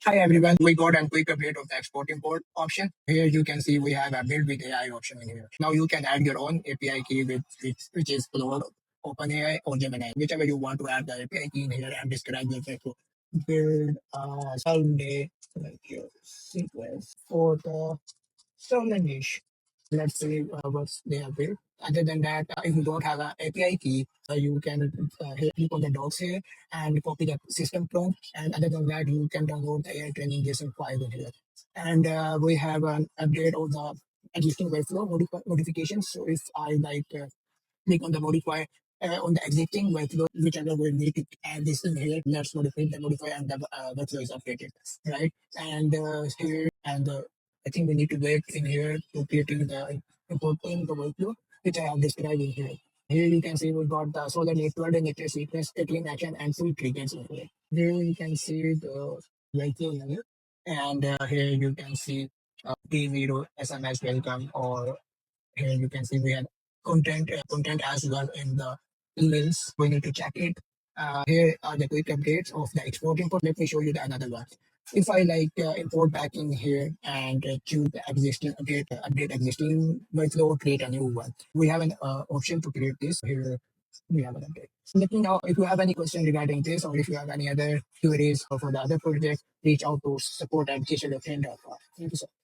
Hi everyone, we got a quick update of the export import option. Here you can see we have a build with AI option in here. Now you can add your own API key which is Claude, OpenAI or Gemini, whichever you want to add the API key in here and describe your workflow. Build a Sunday like your sequence for the Southern niche. Let's see what they have built. Other than that, if you don't have an API key, you can click on the docs here and copy the system prompt. And other than that, you can download the AI training JSON file in here. And we have an update of the existing workflow modifications. So if I click on the modify on the existing workflow, whichever we need to add this in here, let's modify and the workflow is updated, right? And here and I think we need to wait in here to creating the importing the workflow, which I have described in here. Here you can see we got the solar network and nature sequence, taking action and full triggers in here. Here you can see the workflow in here. And here you can see P0 SMS welcome or here you can see we have content as well in the emails. We need to check it. Here are the quick updates of the export import. Let me show you the another one. If I import back in here and choose the existing update existing workflow, create a new one. We have an option to create this. Here we have an update. So let me know if you have any question regarding this or if you have any other queries or for the other project, reach out to support@ksolution.com. Thank you so much.